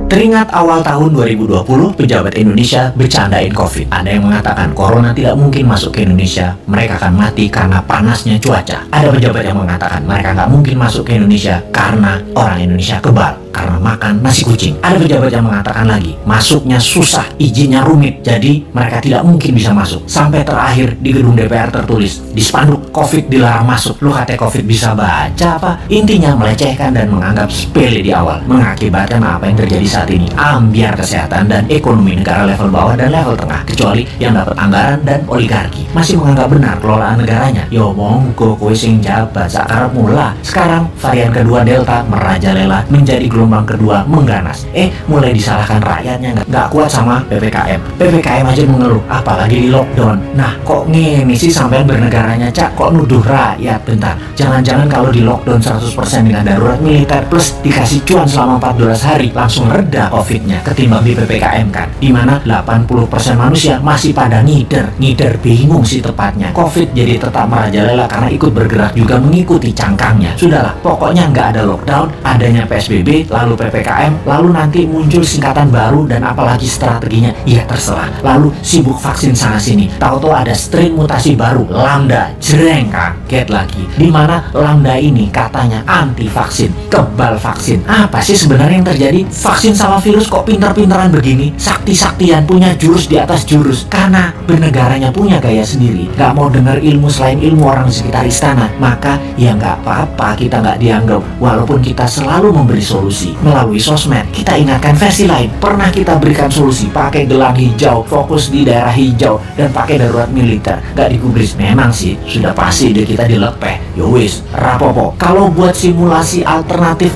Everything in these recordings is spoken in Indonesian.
Teringat awal tahun 2020, pejabat Indonesia bercandain COVID. Ada yang mengatakan corona tidak mungkin masuk ke Indonesia, mereka akan mati karena panasnya cuaca. Ada pejabat yang mengatakan mereka nggak mungkin masuk ke Indonesia karena orang Indonesia kebal, karena makan nasi kucing. Ada pejabat yang mengatakan lagi, masuknya susah, izinnya rumit, jadi mereka tidak mungkin bisa masuk. Sampai terakhir di gedung DPR tertulis, di spanduk COVID dilarang masuk. Lu kata COVID bisa baca apa? Intinya melecehkan dan menganggap sepele di awal, mengakibatkan apa yang terjadi saat ini, ambiar kesehatan dan ekonomi negara level bawah dan level tengah, kecuali yang dapat anggaran dan oligarki masih menganggap benar kelolaan negaranya. Yo monggo kowe sing jabat sakarep mula. Sekarang varian kedua Delta merajalela, menjadi gelombang kedua mengganas. Mulai disalahkan rakyatnya nggak kuat sama PPKM aja mengeluh, apalagi di lockdown. Nah kok ngene sih sampean bernegaranya, Cak? Kok nuduh rakyat? Bentar, jangan-jangan kalau di lockdown 100% dengan darurat militer plus dikasih cuan selama 14 hari langsung reda COVID-nya ketimbang di PPKM kan, dimana 80% manusia masih pada ngider bingung sih tepatnya. COVID jadi tetap merajalela karena ikut bergerak juga mengikuti cangkangnya. Sudahlah, pokoknya nggak ada lockdown, adanya PSBB, lalu PPKM, lalu nanti muncul singkatan baru dan apalagi strateginya, ya terserah. Lalu sibuk vaksin sana sini, tahu-tahu ada strain mutasi baru, Lambda, jreng, kaget lagi. Dimana Lambda ini katanya anti vaksin, kebal vaksin. Apa sih sebenarnya yang terjadi? Vaksin sama virus kok pinter-pinteran begini, sakti-saktian, punya jurus di atas jurus, karena bernegaranya punya gaya sendiri, gak mau dengar ilmu selain ilmu orang di sekitar istana. Maka ya gak apa-apa kita gak dianggap, walaupun kita selalu memberi solusi melalui sosmed. Kita ingatkan versi lain, pernah kita berikan solusi pakai gelang hijau, fokus di daerah hijau, dan pakai darurat militer, gak digubris. Memang sih sudah pasti deh kita dilepeh. Yowis, rapopo. Kalau buat simulasi alternatif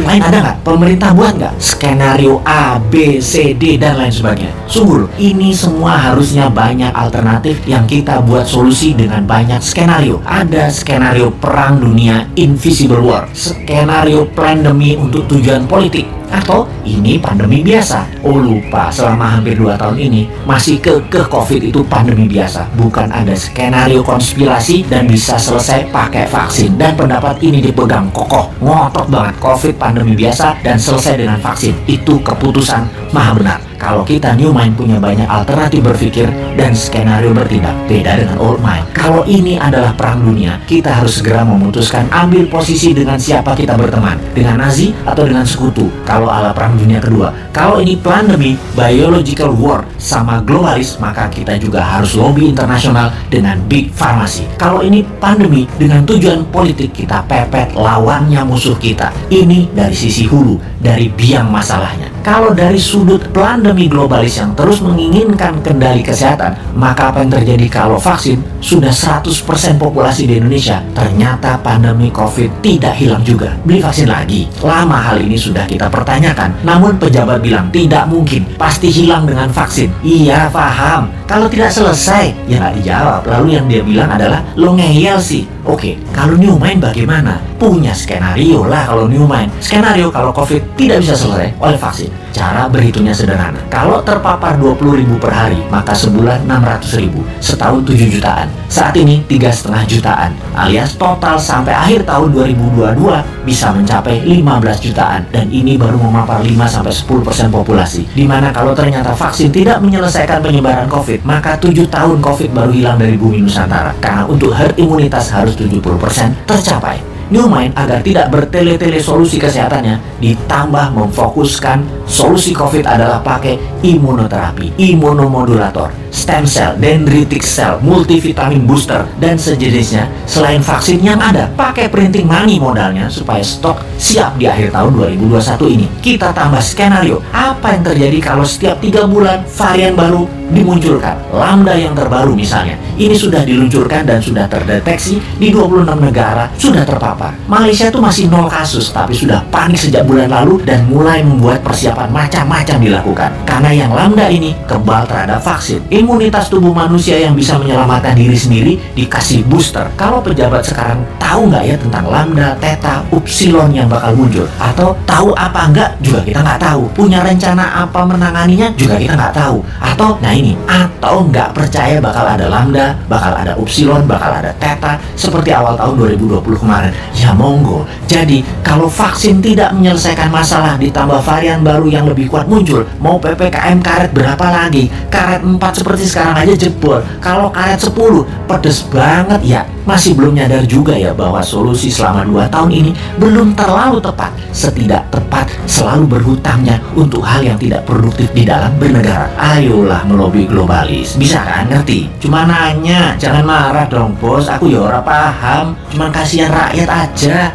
lain ada nggak? Pemerintah buat nggak? Skenario A, B, C, D, dan lain sebagainya. Sungguh, ini semua harusnya banyak alternatif yang kita buat solusi dengan banyak skenario. Ada skenario perang dunia invisible war, skenario pandemi untuk tujuan politik, atau ini pandemi biasa. Oh lupa, selama hampir 2 tahun ini masih kekeh COVID itu pandemi biasa, bukan ada skenario konspirasi dan bisa selesai pakai vaksin. Dan pendapat ini dipegang kokoh, ngotot banget, COVID pandemi biasa dan selesai dengan vaksin. Itu keputusan maha benar. Kalau kita New Mind punya banyak alternatif berpikir dan skenario bertindak, beda dengan Old Mind. Kalau ini adalah perang dunia, kita harus segera memutuskan ambil posisi dengan siapa kita berteman, dengan Nazi atau dengan sekutu. Kalau ala perang dunia kedua, kalau ini pandemi, biological war sama globalis, maka kita juga harus lobby internasional dengan big pharmacy. Kalau ini pandemi dengan tujuan politik, kita pepet lawannya musuh kita. Ini dari sisi hulu, dari biang masalahnya. Kalau dari sudut pandemi globalis yang terus menginginkan kendali kesehatan, maka apa yang terjadi kalau vaksin sudah 100% populasi di Indonesia? Ternyata pandemi COVID tidak hilang juga. Beli vaksin lagi. Lama hal ini sudah kita pertanyakan, namun pejabat bilang tidak mungkin, pasti hilang dengan vaksin. Iya, paham. Kalau tidak selesai, ya nggak dijawab. Lalu yang dia bilang adalah, lo ngeyel sih. Oke, kalau New Mind bagaimana? Punya skenario lah kalau New Mind. Skenario kalau COVID tidak bisa selesai oleh vaksin. Cara berhitungnya sederhana. Kalau terpapar 20.000 per hari, maka sebulan 600.000, setahun 7 jutaan. Saat ini 3,5 jutaan, alias total sampai akhir tahun 2022 bisa mencapai 15 jutaan. Dan ini baru memapar 5-10% populasi. Dimana kalau ternyata vaksin tidak menyelesaikan penyebaran COVID, maka 7 tahun COVID baru hilang dari bumi Nusantara. Karena untuk herd imunitas harus 70% tercapai. New Mind agar tidak bertele-tele solusi kesehatannya, ditambah memfokuskan solusi COVID adalah pakai imunoterapi, imunomodulator, stem cell, dendritic cell, multivitamin booster, dan sejenisnya. Selain vaksin yang ada, pakai printing money modalnya supaya stok siap di akhir tahun 2021 ini. Kita tambah skenario, apa yang terjadi kalau setiap 3 bulan varian baru dimunculkan. Lambda yang terbaru misalnya, ini sudah diluncurkan dan sudah terdeteksi di 26 negara, sudah terpapar. Malaysia tuh masih 0 kasus, tapi sudah panik sejak bulan lalu dan mulai membuat persiapan macam-macam dilakukan. Karena yang Lambda ini kebal terhadap vaksin. Imunitas tubuh manusia yang bisa menyelamatkan diri sendiri dikasih booster. Kalau pejabat sekarang tahu nggak ya tentang Lambda, Theta, Upsilon yang bakal muncul? Atau tahu apa enggak juga kita nggak tahu. Punya rencana apa menanganinya juga kita nggak tahu. Atau, nah ini, atau nggak percaya bakal ada lambda, bakal ada upsilon, bakal ada theta seperti awal tahun 2020 kemarin, ya monggo. Jadi kalau vaksin tidak menyelesaikan masalah, ditambah varian baru yang lebih kuat muncul, mau PPKM karet berapa lagi? Karet 4 seperti sekarang aja jebol. Kalau karet 10 pedes banget ya. Masih belum nyadar juga ya bahwa solusi selama 2 tahun ini belum terlalu tepat. Setidak tepat selalu berhutangnya untuk hal yang tidak produktif di dalam bernegara. Ayolah melobi globalis. Bisa kan ngerti? Cuma nanya, jangan marah dong bos. Aku ya ora paham. Cuman kasihan rakyat aja.